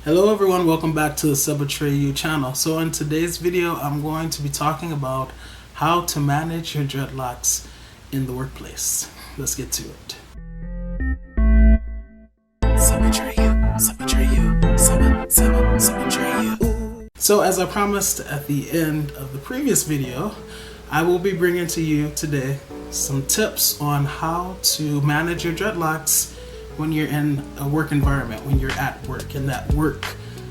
Hello everyone, welcome back to the Atreyu channel. So in today's video, I'm going to be talking about how to manage your dreadlocks in the workplace. Let's get to it. So as I promised at the end of the previous video, I will be bringing to you today some tips on how to manage your dreadlocks when you're in a work environment, when you're at work, in that work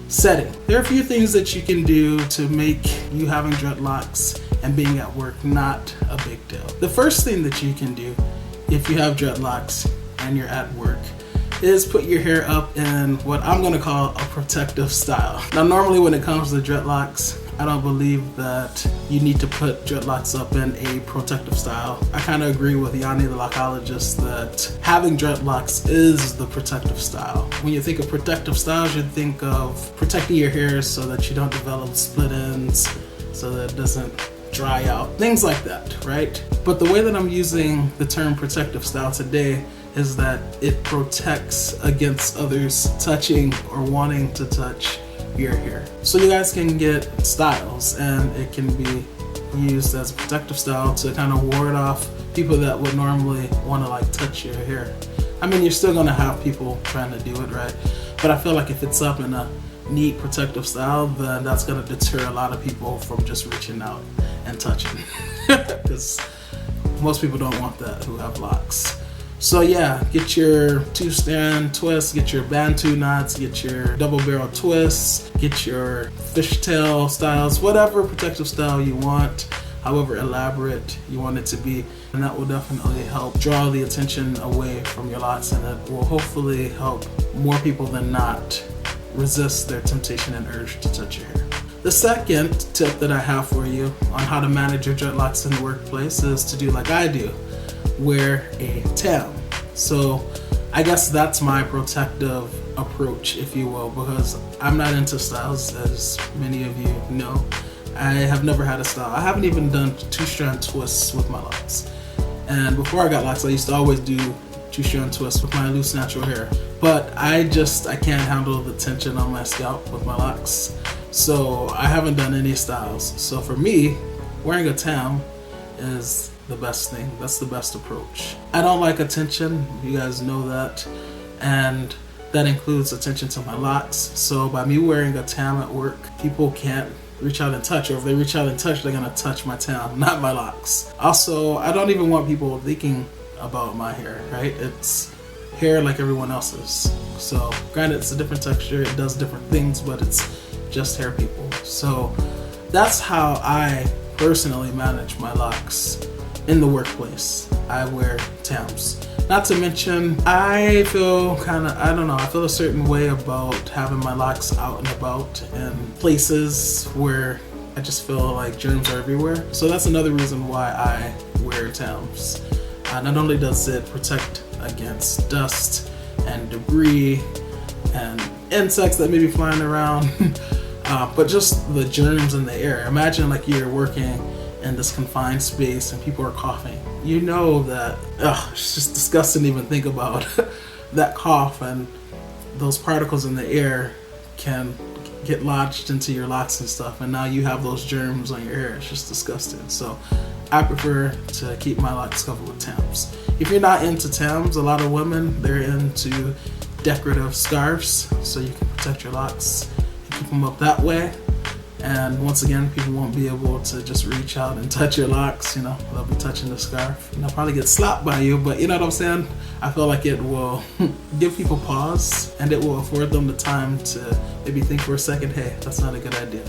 setting. There are a few things that you can do to make you having dreadlocks and being at work not a big deal. The first thing that you can do if you have dreadlocks and you're at work is put your hair up in what I'm going to call a protective style. Now normally when it comes to dreadlocks, I don't believe that you need to put dreadlocks up in a protective style. I kind of agree with Yanni the lochologist that having dreadlocks is the protective style. When you think of protective styles, you think of protecting your hair so that you don't develop split ends, so that it doesn't dry out, things like that, right? But the way that I'm using the term protective style today is that it protects against others touching or wanting to touch your hair. So you guys can get styles and it can be used as a protective style to kind of ward off people that would normally want to like touch your hair. I mean, you're still gonna have people trying to do it, right? But I feel like if it's up in a neat protective style, then that's gonna deter a lot of people from just reaching out and touching because most people don't want that who have locks. So yeah, get your two-strand twists, get your bantu knots, get your double barrel twists, get your fishtail styles, whatever protective style you want, however elaborate you want it to be. And that will definitely help draw the attention away from your locks, and it will hopefully help more people than not resist their temptation and urge to touch your hair. The second tip that I have for you on how to manage your dreadlocks in the workplace is to do like I do. Wear a tam. So I guess that's my protective approach, if you will, because I'm not into styles, as many of you know. I have never had a style. I haven't even done two-strand twists with my locks. And before I got locks, I used to always do two-strand twists with my loose natural hair. But I can't handle the tension on my scalp with my locks. So I haven't done any styles. So for me, wearing a tam is the best thing. That's the best approach. I don't like attention, you guys know that, and that includes attention to my locks. So by me wearing a tam at work, people can't reach out and touch, or if they reach out and touch, they're gonna touch my tam, not my locks. Also, I don't even want people thinking about my hair, right? It's hair like everyone else's. So granted, it's a different texture, it does different things, but it's just hair, people. So that's how I personally manage my locks in the workplace. I wear tams. Not to mention, I feel I feel a certain way about having my locks out and about in places where I just feel like germs are everywhere. So that's another reason why I wear tams. Not only does it protect against dust and debris and insects that may be flying around, but just the germs in the air. Imagine like you're working in this confined space and people are coughing. You know that, it's just disgusting to even think about that cough, and those particles in the air can get lodged into your locks and stuff, and now you have those germs on your hair. It's just disgusting. So I prefer to keep my locks covered with tams. If you're not into tams, a lot of women, they're into decorative scarves, so you can protect your locks and keep them up that way. And once again, people won't be able to just reach out and touch your locks, you know, they'll be touching the scarf. And they'll probably get slapped by you, but you know what I'm saying? I feel like it will give people pause, and it will afford them the time to maybe think for a second, hey, that's not a good idea.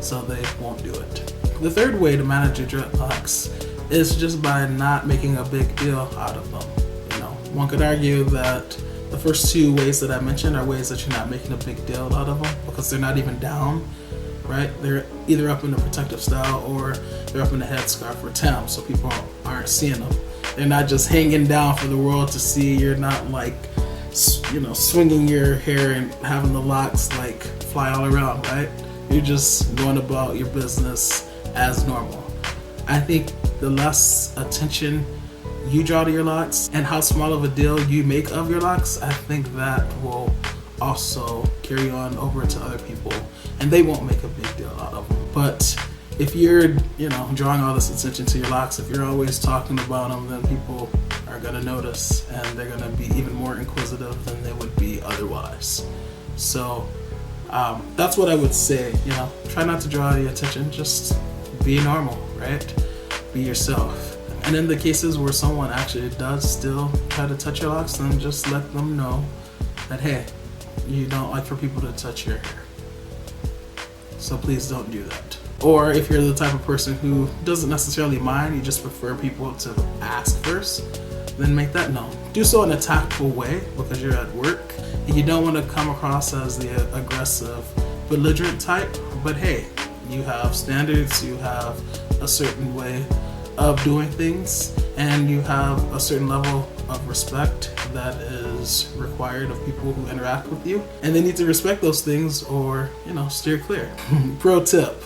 So they won't do it. The third way to manage your dreadlocks is just by not making a big deal out of them. You know, one could argue that the first two ways that I mentioned are ways that you're not making a big deal out of them because they're not even down. Right? They're either up in the protective style or they're up in the headscarf or tam, so people aren't seeing them. They're not just hanging down for the world to see. You're not like, you know, swinging your hair and having the locks like fly all around, right? You're just going about your business as normal. I think the less attention you draw to your locks and how small of a deal you make of your locks, I think that will also carry on over to other people, and they won't make a big deal out of them. But if you're, drawing all this attention to your locks, if you're always talking about them, then people are gonna notice, and they're gonna be even more inquisitive than they would be otherwise. So that's what I would say. Try not to draw the attention. Just be normal, right? Be yourself. And in the cases where someone actually does still try to touch your locks, then just let them know that, hey, you don't like for people to touch your hair, so please don't do that. Or if you're the type of person who doesn't necessarily mind, you just prefer people to ask first, then make that known. Do so in a tactful way, because you're at work and you don't want to come across as the aggressive, belligerent type. But hey, you have standards, you have a certain way of doing things, and you have a certain level of respect that is required of people who interact with you, and they need to respect those things or steer clear. Pro tip,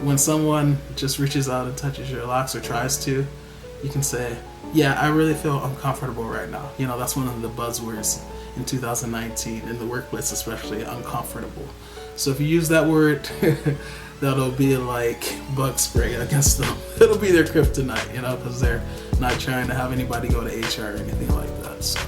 when someone just reaches out and touches your locks or tries to, you can say, yeah, I really feel uncomfortable right now. That's one of the buzzwords in 2019 in the workplace, especially, uncomfortable. So if you use that word, that'll be like bug spray against them. It'll be their kryptonite, because they're not trying to have anybody go to HR or anything like that. So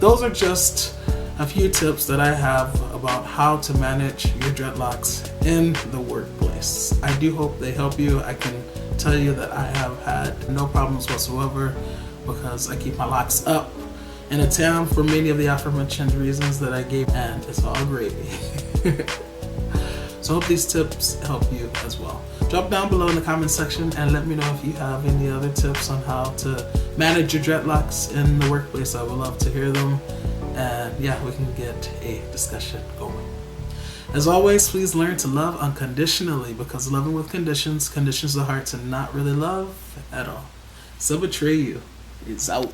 those are just a few tips that I have about how to manage your dreadlocks in the workplace. I do hope they help you. I can tell you that I have had no problems whatsoever, because I keep my locks up in a tam for many of the aforementioned reasons that I gave, and it's all gravy. So I hope these tips help you as well. Drop down below in the comment section and let me know if you have any other tips on how to manage your dreadlocks in the workplace. I would love to hear them, and yeah, we can get a discussion going. As always, please learn to love unconditionally, because loving with conditions conditions the heart to not really love at all. Atreyu is out.